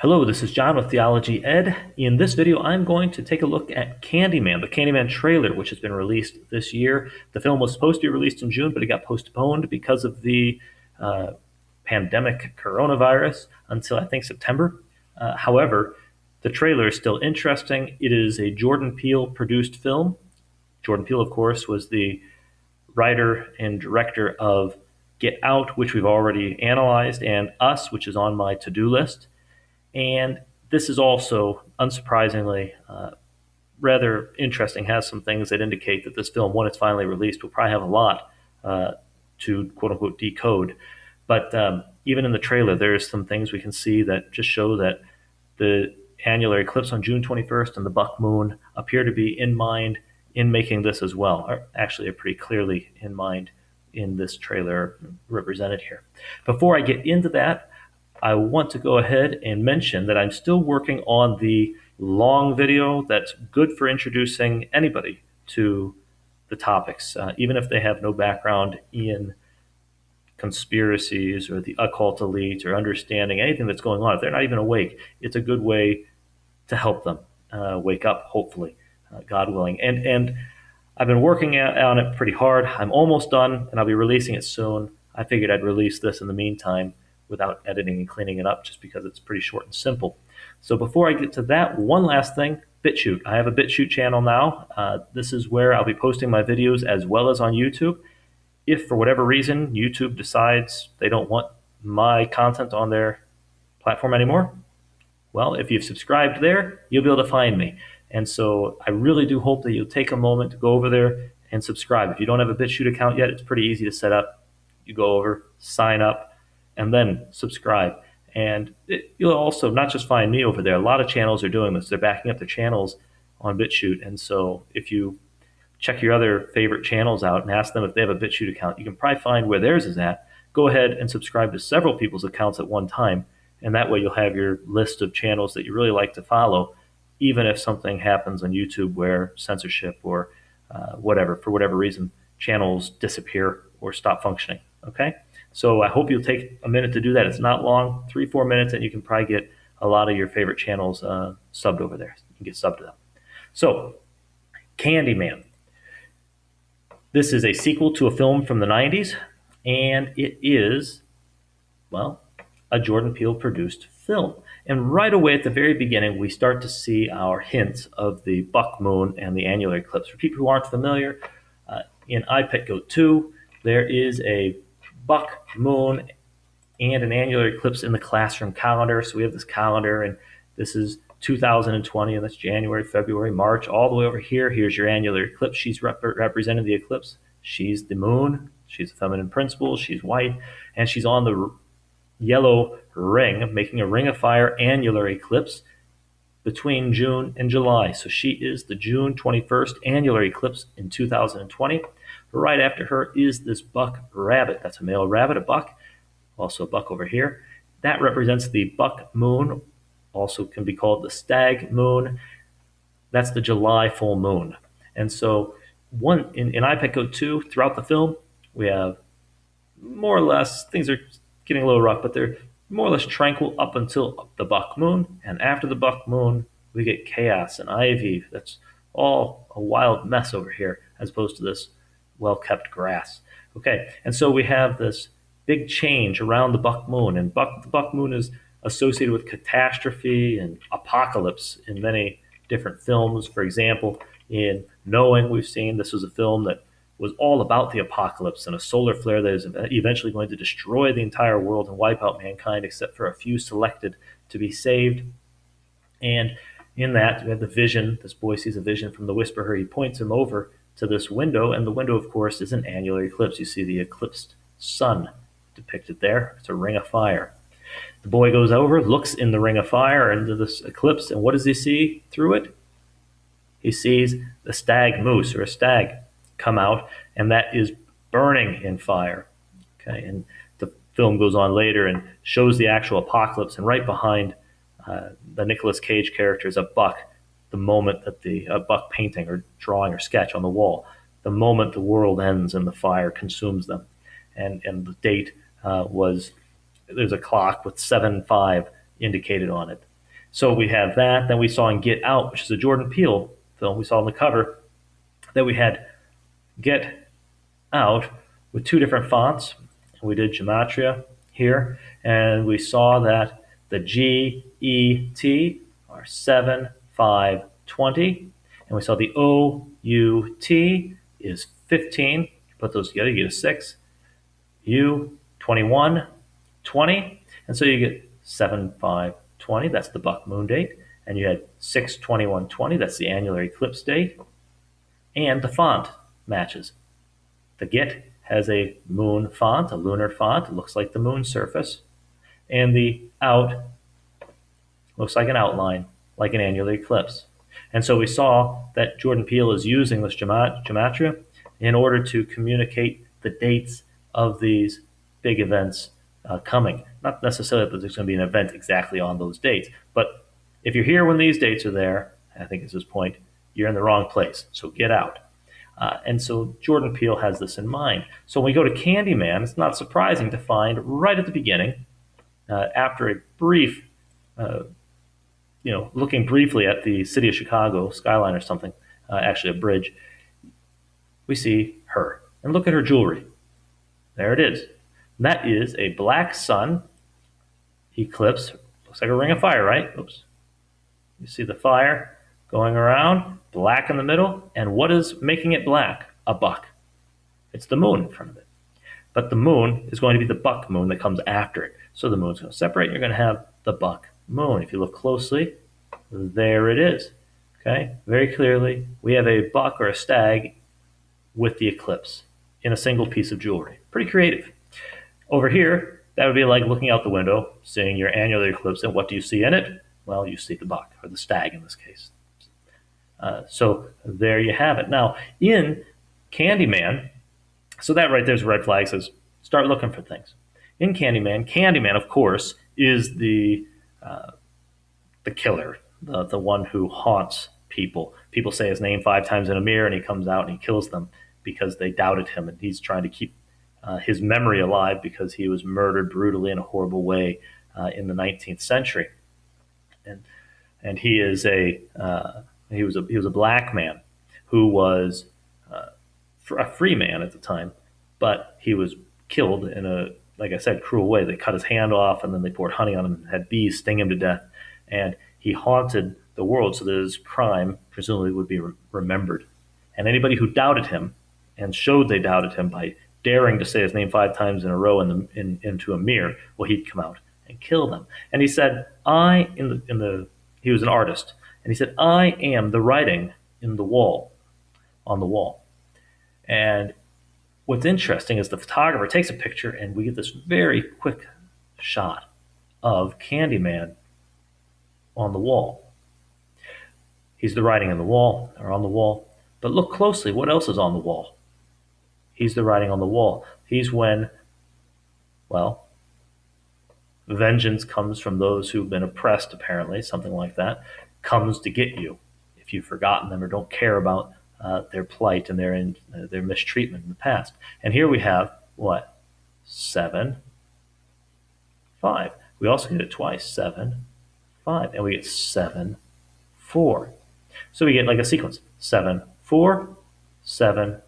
Hello, this is John with Theology Ed. In this video, I'm going to take a look at Candyman, the Candyman trailer, which has been released this year. The film was supposed to be released in June, but it got postponed because of the pandemic coronavirus until I think September. However, the trailer is still interesting. It is a Jordan Peele produced film. Jordan Peele, of course, was the writer and director of Get Out, which we've already analyzed, and Us, which is on my to-do list. And this is also, unsurprisingly, rather interesting, has some things that indicate that this film, when it's finally released, will probably have a lot to quote-unquote decode. But even in the trailer, there's some things we can see that just show that the annular eclipse on June 21st and the buck moon appear to be in mind in making this as well, or actually are pretty clearly in mind in this trailer represented here. Before I get into that, I want to go ahead and mention that I'm still working on the long video that's good for introducing anybody to the topics, even if they have no background in conspiracies or the occult elite or understanding anything that's going on. If they're not even awake, it's a good way to help them wake up, hopefully, God willing. And I've been working on it pretty hard. I'm almost done, and I'll be releasing it soon. I figured I'd release this in the meantime without editing and cleaning it up, just because it's pretty short and simple. So before I get to that, one last thing, BitChute. I have a BitChute channel now. This is where I'll be posting my videos as well as on YouTube. If for whatever reason YouTube decides they don't want my content on their platform anymore, well, if you've subscribed there, you'll be able to find me. And so I really do hope that you'll take a moment to go over there and subscribe. If you don't have a BitChute account yet, it's pretty easy to set up. You go over, sign up, and then subscribe. And you'll also not just find me over there. A lot of channels are doing this. They're backing up their channels on BitChute. And so if you check your other favorite channels out and ask them if they have a BitChute account, you can probably find where theirs is at. Go ahead and subscribe to several people's accounts at one time. And that way you'll have your list of channels that you really like to follow, even if something happens on YouTube where censorship or whatever, for whatever reason, channels disappear or stop functioning. Okay? So I hope you'll take a minute to do that. It's not long, 3-4 minutes, and you can probably get a lot of your favorite channels subbed over there. You can get subbed to them. So, Candyman. This is a sequel to a film from the 90s, and it is, well, a Jordan Peele produced film. And right away at the very beginning, we start to see our hints of the buck moon and the annular eclipse. For people who aren't familiar, in iPetGoat 2, there is a buck moon and an annular eclipse in the classroom calendar. So we have this calendar, and this is 2020, and that's January, February, March, all the way over here. Here's your annular eclipse. She's representing the eclipse. She's the moon. She's a feminine principle. She's white, and she's on the yellow ring, making a ring of fire annular eclipse between June and July. So she is the June 21st annular eclipse in 2020. Right after her is this buck rabbit. That's a male rabbit, a buck, also a buck over here. That represents the buck moon, also can be called the stag moon. That's the July full moon. And so in iPetGoat 2, throughout the film, we have more or less, things are getting a little rough, but they're more or less tranquil up until the buck moon. And after the buck moon, we get chaos and ivy. That's all a wild mess over here, as opposed to this well-kept grass. Okay, and so we have this big change around the buck moon, and the buck moon is associated with catastrophe and apocalypse in many different films. For example, in Knowing, we've seen this was a film that was all about the apocalypse and a solar flare that is eventually going to destroy the entire world and wipe out mankind, except for a few selected to be saved. And in that, we have the vision. This boy sees a vision from the Whisperer. He points him over to this window, and the window, of course, is an annular eclipse. You see the eclipsed sun depicted there. It's a ring of fire. The boy goes over, looks in the ring of fire into this eclipse, and what does he see through it? He sees the stag moose, or a stag, come out, and that is burning in fire. Okay, and the film goes on later and shows the actual apocalypse, and right behind the Nicolas Cage character is a buck. The moment that a buck painting or drawing or sketch on the wall, the moment the world ends and the fire consumes them. And the date was, there's a clock with 7-5 indicated on it. So we have that. Then we saw in Get Out, which is a Jordan Peele film. We saw on the cover that we had Get Out with two different fonts. We did Gematria here, and we saw that the G, E, T are 7, 5, 20. And we saw the O, U, T is 15. Put those together, you get a 6. U, 21, 20. And so you get 7, 5, 20. That's the buck moon date. And you had 6, 21, 20. That's the annular eclipse date. And the font matches. The Get has a moon font, a lunar font. It looks like the moon surface. And the Out looks like an outline, like an annular eclipse. And so we saw that Jordan Peele is using this gematria in order to communicate the dates of these big events coming. Not necessarily that there's going to be an event exactly on those dates, but if you're here when these dates are there, I think is his point, you're in the wrong place. So get out. And so Jordan Peele has this in mind. So when we go to Candyman, it's not surprising to find right at the beginning, after a brief, looking briefly at the city of Chicago skyline or something, actually a bridge, we see her. And look at her jewelry. There it is. And that is a black sun eclipse. Looks like a ring of fire, right? Oops. You see the fire going around, black in the middle, and what is making it black? A buck. It's the moon in front of it. But the moon is going to be the buck moon that comes after it. So the moon's going to separate, and you're going to have the buck moon. If you look closely, there it is. Okay, very clearly, we have a buck or a stag with the eclipse in a single piece of jewelry. Pretty creative. Over here, that would be like looking out the window, seeing your annular eclipse, and what do you see in it? Well, you see the buck, or the stag in this case. So there you have it. Now, in Candyman, so that right there's a red flag, says start looking for things. In Candyman, of course, is the killer, the one who haunts people. People say his name 5 times in a mirror, and he comes out and he kills them because they doubted him, and he's trying to keep his memory alive because he was murdered brutally in a horrible way in the 19th century. And he is he was a black man who was a free man at the time, but he was killed in a, like I said, cruel way. They cut his hand off, and then they poured honey on him and had bees sting him to death. And he haunted the world so that his crime presumably would be remembered. And anybody who doubted him and showed they doubted him by daring to say his name 5 times in a row into a mirror, well, he'd come out and kill them. And he said, he was an artist, and he said, I am the writing on the wall. And what's interesting is the photographer takes a picture, and we get this very quick shot of Candyman on the wall. He's the writing on the wall, or on the wall. But look closely, what else is on the wall? He's the writing on the wall. He's when, well, vengeance comes from those who've been oppressed, apparently, something like that, comes to get you if you've forgotten them or don't care about their plight and their mistreatment in the past. And here we have, what? 7, 5. We also get it twice, 7, 5. And we get 7, 4. So we get like a sequence, 7, 4, 7,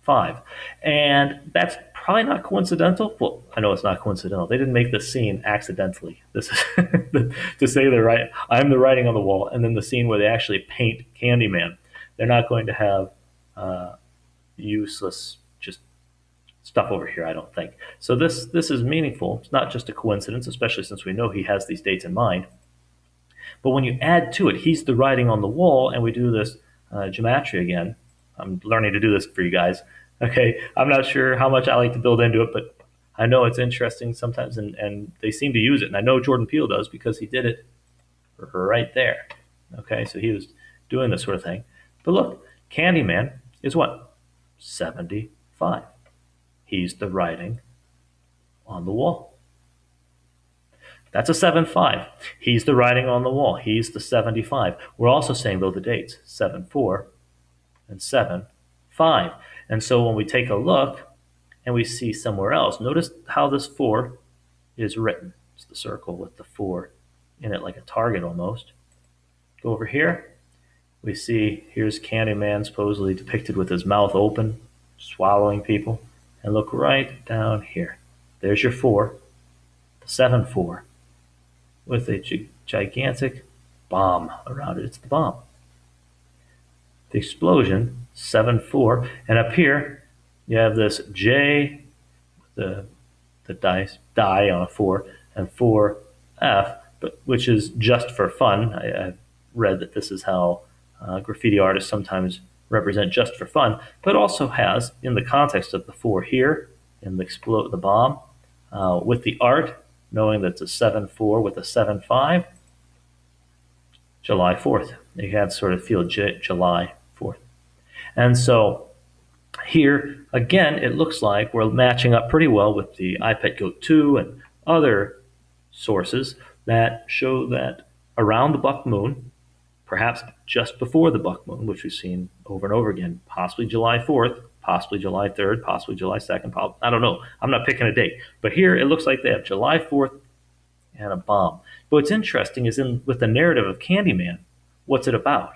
5. And that's probably not coincidental. Well, I know it's not coincidental. They didn't make this scene accidentally. This is to say I'm the writing on the wall, and then the scene where they actually paint Candyman. They're not going to have useless just stuff over here, I don't think. So this is meaningful. It's not just a coincidence, especially since we know he has these dates in mind. But when you add to it, he's the writing on the wall, and we do this gematria again. I'm learning to do this for you guys. Okay, I'm not sure how much I like to build into it, but I know it's interesting sometimes, and they seem to use it. And I know Jordan Peele does because he did it right there. Okay, so he was doing this sort of thing. But look, Candyman is what? 75. He's the writing on the wall. That's a 7-5. He's the writing on the wall. He's the 75. We're also saying, though, the dates, 7-4 and 7-5. And so when we take a look and we see somewhere else, notice how this 4 is written. It's the circle with the 4 in it like a target almost. Go over here. We see here's Candyman supposedly depicted with his mouth open, swallowing people. And look right down here. There's your 4, the 7-4, with a gigantic bomb around it. It's the bomb. The explosion, 7-4. And up here, you have this J, the die on a 4, and 4F, but which is just for fun. I've read that this is how graffiti artists sometimes represent just for fun, but also has, in the context of the 4 here, in the bomb, with the art, knowing that it's a 7-4 with a 7-5, July 4th. You can sort of feel July 4th. And so here, again, it looks like we're matching up pretty well with the iPet Goat 2 and other sources that show that around the buck moon, perhaps just before the buck moon, which we've seen over and over again, possibly July 4th, possibly July 3rd, possibly July 2nd, I don't know. I'm not picking a date. But here it looks like they have July 4th and a bomb. But what's interesting is with the narrative of Candyman, what's it about?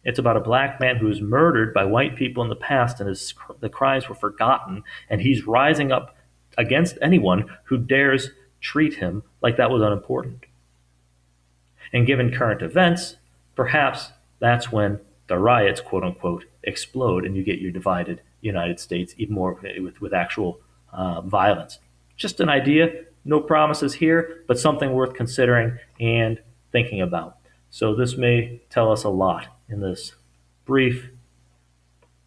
It's about a black man who was murdered by white people in the past, and the crimes were forgotten, and he's rising up against anyone who dares treat him like that was unimportant. And given current events, perhaps that's when the riots, quote unquote, explode, and you get your divided United States, even more with actual violence. Just an idea, no promises here, but something worth considering and thinking about. So this may tell us a lot in this brief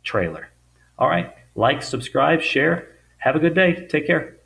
trailer. All right, like, subscribe, share. Have a good day. Take care.